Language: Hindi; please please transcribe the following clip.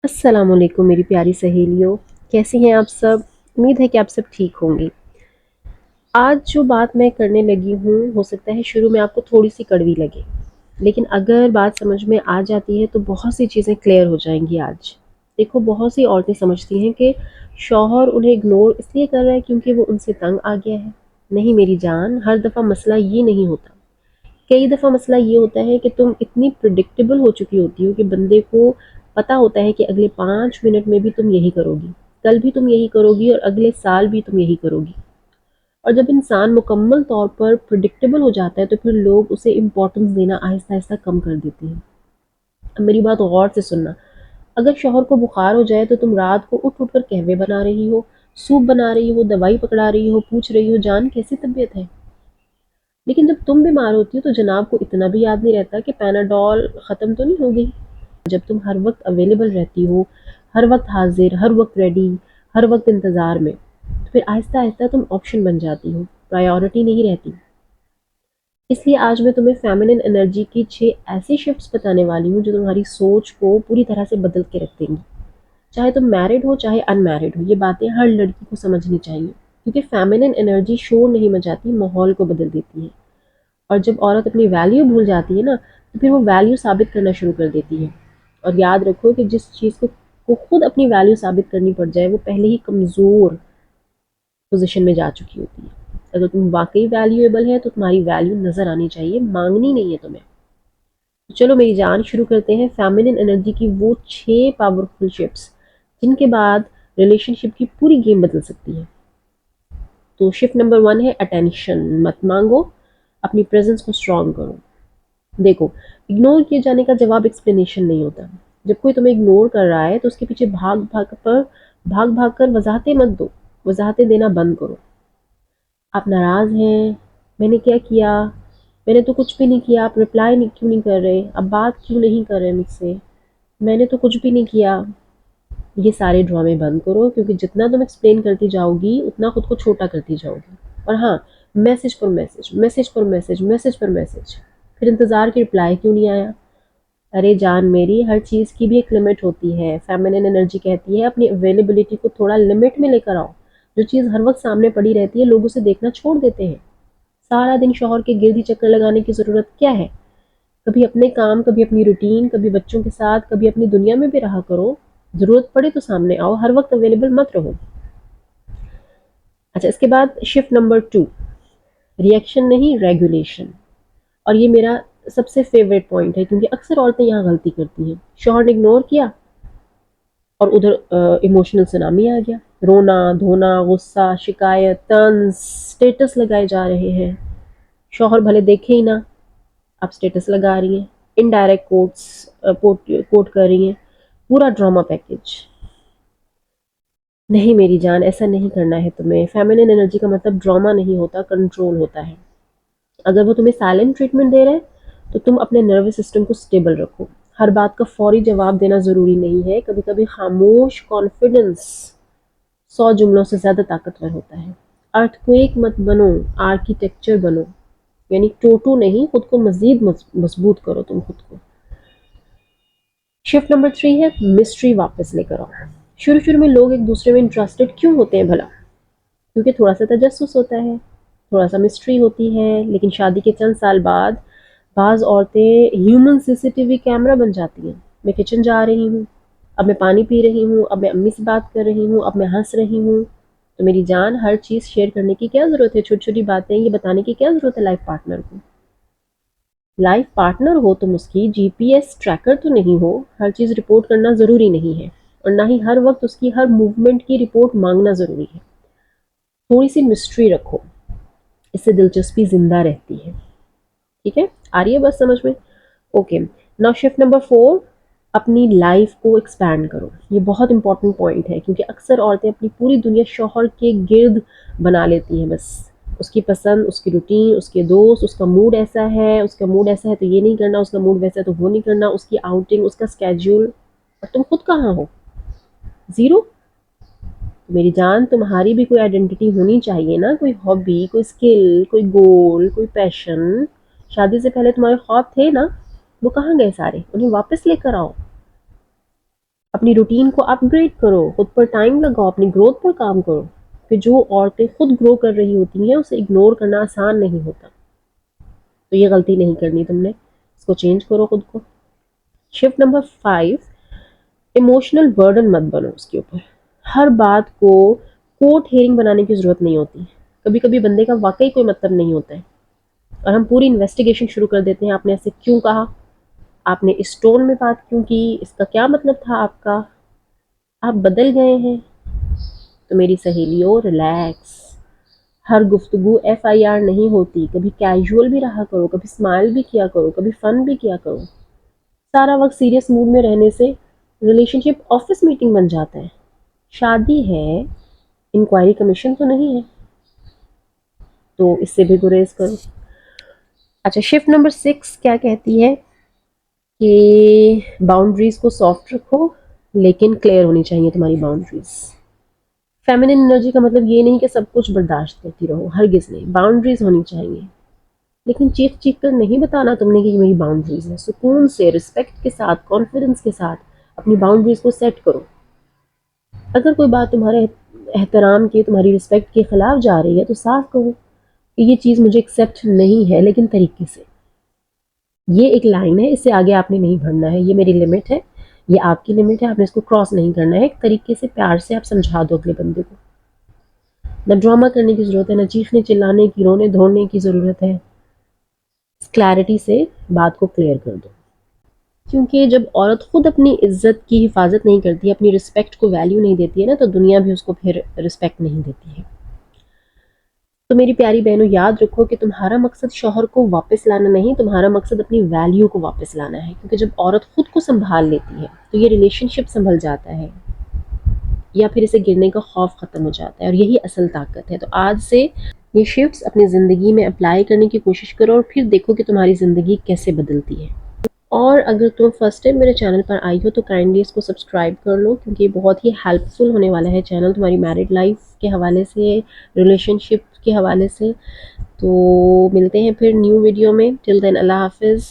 अस्सलामुअलैकुम मेरी प्यारी सहेलियों। कैसी हैं आप सब? उम्मीद है कि आप सब ठीक होंगी। आज जो बात मैं करने लगी हूँ हो सकता है शुरू में आपको थोड़ी सी कड़वी लगे, लेकिन अगर बात समझ में आ जाती है तो बहुत सी चीज़ें क्लियर हो जाएंगी आज। देखो, बहुत सी औरतें समझती हैं कि शौहर उन्हें इग्नोर इसलिए कर रहा है क्योंकि वो उनसे तंग आ गया है। नहीं मेरी जान, हर दफ़ा मसला ये नहीं होता। कई दफ़ा मसला ये होता है कि तुम इतनी प्रिडिक्टेबल हो चुकी होती हो कि बंदे को पता होता है कि अगले 5 मिनट में भी तुम यही करोगी, कल भी तुम यही करोगी और अगले साल भी तुम यही करोगी। और जब इंसान मुकम्मल तौर पर प्रिडिक्टेबल हो जाता है तो फिर लोग उसे इम्पोर्टेंस देना आहिस्ता आहिस्ता कम कर देते हैं। अब मेरी बात गौर से सुनना। अगर शौहर को बुखार हो जाए तो तुम रात को उठ उठ कर कहवे बना रही हो, सूप बना रही हो, दवाई पकड़ा रही हो, पूछ रही हो जान कैसी तबीयत है। लेकिन जब तुम बीमार होती हो तो जनाब को इतना भी याद नहीं रहता कि पैनाडॉल ख़त्म तो नहीं हो गई। जब तुम हर वक्त अवेलेबल रहती हो, हर वक्त हाजिर, हर वक्त रेडी, हर वक्त इंतज़ार में, तो फिर आहिस्ता आहिस्ता तुम ऑप्शन बन जाती हो, प्रायोरिटी नहीं रहती। इसलिए आज मैं तुम्हें फेमिनिन एनर्जी की 6 ऐसी शिफ्ट्स बताने वाली हूँ जो तुम्हारी सोच को पूरी तरह से बदल के रख देंगी। चाहे तुम मैरिड हो चाहे अनमैरिड हो, ये बातें हर लड़की को समझनी चाहिए, क्योंकि फेमिनिन एनर्जी शोर नहीं मचाती, माहौल को बदल देती है। और जब औरत अपनी वैल्यू भूल जाती है ना, तो फिर वो वैल्यू साबित करना शुरू कर देती है। और याद रखो कि जिस चीज़ को खुद अपनी वैल्यू साबित करनी पड़ जाए वो पहले ही कमज़ोर पोजीशन में जा चुकी होती है। अगर तुम वाकई वैल्यूएबल है तो तुम्हारी वैल्यू नज़र आनी चाहिए, मांगनी नहीं है तुम्हें। तो चलो मेरी जान, शुरू करते हैं फेमिनिन एनर्जी की वो 6 पावरफुल शिफ्ट्स जिनके बाद रिलेशनशिप की पूरी गेम बदल सकती है। तो शिफ्ट नंबर 1 है अटेंशन। मत मांगो, अपनी प्रेजेंस को स्ट्रॉन्ग करो। देखो, इग्नोर किए जाने का जवाब एक्सप्लेनेशन नहीं होता। जब कोई तुम्हें इग्नोर कर रहा है तो उसके पीछे भाग भाग कर वजाहतें मत दो। वजाहतें देना बंद करो। आप नाराज़ हैं, मैंने क्या किया, मैंने तो कुछ भी नहीं किया, आप रिप्लाई नहीं क्यों नहीं कर रहे, अब बात क्यों नहीं कर रहे मुझसे, मैंने तो कुछ भी नहीं किया। ये सारे ड्रामे बंद करो, क्योंकि जितना तुम एक्सप्लेन करती जाओगी उतना खुद को छोटा करती जाओगी। और हाँ, मैसेज पर मैसेज, मैसेज पर मैसेज, मैसेज पर मैसेज, फिर इंतज़ार की रिप्लाई क्यों नहीं आया। अरे जान मेरी, हर चीज़ की भी एक लिमिट होती है। फेमिनिन एनर्जी कहती है अपनी अवेलेबिलिटी को थोड़ा लिमिट में लेकर आओ। जो चीज़ हर वक्त सामने पड़ी रहती है लोग उसे देखना छोड़ देते हैं। सारा दिन शौहर के गिर्द ही चक्कर लगाने की ज़रूरत क्या है? कभी अपने काम, कभी अपनी रूटीन, कभी बच्चों के साथ, कभी अपनी दुनिया में भी रहा करो। ज़रूरत पड़े तो सामने आओ, हर वक्त अवेलेबल मत रहो। अच्छा, इसके बाद शिफ्ट नंबर 2, रिएक्शन नहीं रेगुलेशन। और ये मेरा सबसे फेवरेट पॉइंट है, क्योंकि अक्सर औरतें यहाँ गलती करती हैं। शौहर ने इग्नोर किया और उधर इमोशनल सुनामी आ गया। रोना धोना, गुस्सा, शिकायत, तंज, स्टेटस लगाए जा रहे हैं। शौहर भले देखे ही ना, आप स्टेटस लगा रही हैं, इनडायरेक्ट कोट कर रही हैं, पूरा ड्रामा पैकेज। नहीं मेरी जान, ऐसा नहीं करना है तुम्हें। फेमिनिन एनर्जी का मतलब ड्रामा नहीं होता, कंट्रोल होता है। अगर वो तुम्हें साइलेंट ट्रीटमेंट दे रहे हैं तो तुम अपने नर्वस सिस्टम को स्टेबल रखो। हर बात का फौरी जवाब देना ज़रूरी नहीं है। कभी कभी खामोश कॉन्फिडेंस 100 जुमलों से ज़्यादा ताकतवर होता है। अर्थक्वेक मत बनो, आर्किटेक्चर बनो। यानी टोटो नहीं, खुद को मजीद मजबूत करो तुम खुद को। शिफ्ट नंबर 3 है मिस्ट्री वापस लेकर आओ। शुरू शुरू में लोग एक दूसरे में इंटरेस्टेड क्यों होते हैं भला? क्योंकि थोड़ा सा तजस्सुस होता है, थोड़ा सा मिस्ट्री होती है। लेकिन शादी के चंद साल बाद बाज़ औरतें ह्यूमन सीसीटीवी कैमरा बन जाती हैं। मैं किचन जा रही हूँ, अब मैं पानी पी रही हूँ, अब मैं अम्मी से बात कर रही हूँ, अब मैं हंस रही हूँ। तो मेरी जान, हर चीज़ शेयर करने की क्या ज़रूरत है? छोटी छोटी बातें ये बताने की क्या ज़रूरत है लाइफ पार्टनर को? लाइफ पार्टनर हो तुम उसकी, जीपीएस ट्रैकर तो नहीं हो। हर चीज़ रिपोर्ट करना ज़रूरी नहीं है, और ना ही हर वक्त उसकी हर मूवमेंट की रिपोर्ट मांगना ज़रूरी है। थोड़ी सी मिस्ट्री रखो, इससे दिलचस्पी जिंदा रहती है। ठीक है, आ रही है बस समझ में? ओके। नाउ शिफ्ट नंबर 4, अपनी लाइफ को एक्सपैंड करो। ये बहुत इंपॉर्टेंट पॉइंट है, क्योंकि अक्सर औरतें अपनी पूरी दुनिया शौहर के गिर्द बना लेती हैं। बस उसकी पसंद, उसकी रूटीन, उसके दोस्त, उसका मूड ऐसा है, उसका मूड ऐसा है तो ये नहीं करना, उसका मूड वैसा है तो वो नहीं करना, उसकी आउटिंग, उसका स्केड्यूल। और तुम खुद कहाँ हो? ज़ीरो। मेरी जान, तुम्हारी भी कोई आइडेंटिटी होनी चाहिए ना, कोई हॉबी, कोई स्किल, कोई गोल, कोई पैशन। शादी से पहले तुम्हारे ख्वाब थे ना, वो कहाँ गए सारे? उन्हें वापस लेकर आओ। अब अपनी रूटीन को अपग्रेड करो, खुद पर टाइम लगाओ, अपनी ग्रोथ पर काम करो। कि जो औरतें खुद ग्रो कर रही होती हैं उसे इग्नोर करना आसान नहीं होता। तो ये गलती नहीं करनी तुमने, इसको चेंज करो खुद को। शिफ्ट नंबर 5, इमोशनल बर्डन मत बनो उसके ऊपर। हर बात को कोर्ट हियरिंग बनाने की ज़रूरत नहीं होती। कभी कभी बंदे का वाकई कोई मतलब नहीं होता है और हम पूरी इन्वेस्टिगेशन शुरू कर देते हैं। आपने ऐसे क्यों कहा, आपने इस टोन में बात क्यों की, इसका क्या मतलब था आपका, आप बदल गए हैं। तो मेरी सहेलियों, रिलैक्स। हर गुफ्तगू FIR नहीं होती। कभी कैजुअल भी रहा करो, कभी स्माइल भी किया करो, कभी फन भी किया करो। सारा वक्त सीरियस मूड में रहने से रिलेशनशिप ऑफिस मीटिंग बन जाता है। शादी है, इंक्वायरी कमीशन तो नहीं है। तो इससे भी गुरेज करो। अच्छा, शिफ्ट नंबर 6 क्या कहती है कि बाउंड्रीज को सॉफ्ट रखो, लेकिन क्लियर होनी चाहिए तुम्हारी बाउंड्रीज। फेमिनिन एनर्जी का मतलब ये नहीं कि सब कुछ बर्दाश्त करती रहो, हरगिज नहीं। बाउंड्रीज होनी चाहिए, लेकिन चीख चीख कर नहीं बताना तुमने कि ये मेरी बाउंड्रीज है। सुकून से, रिस्पेक्ट के साथ, कॉन्फिडेंस के साथ अपनी बाउंड्रीज को सेट करो। अगर कोई बात तुम्हारे एहतराम के, तुम्हारी रिस्पेक्ट के खिलाफ जा रही है तो साफ कहो कि ये चीज़ मुझे एक्सेप्ट नहीं है, लेकिन तरीके से। ये एक लाइन है, इससे आगे आपने नहीं बढ़ना है। ये मेरी लिमिट है, ये आपकी लिमिट है, आपने इसको क्रॉस नहीं करना है। एक तरीके से प्यार से आप समझा दो अगले बंदे को। ना ड्रामा करने की ज़रूरत है, ना चीखने चिल्लाने की, रोने धोने की ज़रूरत है। क्लैरिटी से बात को क्लियर कर दो। क्योंकि जब औरत खुद अपनी इज्जत की हिफाजत नहीं करती, अपनी रिस्पेक्ट को वैल्यू नहीं देती है ना, तो दुनिया भी उसको फिर रिस्पेक्ट नहीं देती है। तो मेरी प्यारी बहनों, याद रखो कि तुम्हारा मकसद शौहर को वापस लाना नहीं, तुम्हारा मकसद अपनी वैल्यू को वापस लाना है। क्योंकि जब औरत खुद को संभाल लेती है तो ये रिलेशनशिप संभल जाता है, या फिर इसे गिरने का खौफ ख़त्म हो जाता है, और यही असल ताकत है। तो आज से ये शिफ्ट्स अपनी ज़िंदगी में अप्लाई करने की कोशिश करो और फिर देखो कि तुम्हारी ज़िंदगी कैसे बदलती है। और अगर तुम फर्स्ट टाइम मेरे चैनल पर आई हो तो काइंडली इसको सब्सक्राइब कर लो, क्योंकि ये बहुत ही हेल्पफुल होने वाला है चैनल, तुम्हारी मैरिड लाइफ के हवाले से, रिलेशनशिप के हवाले से। तो मिलते हैं फिर न्यू वीडियो में। टिल देन, अल्लाह हाफिज़।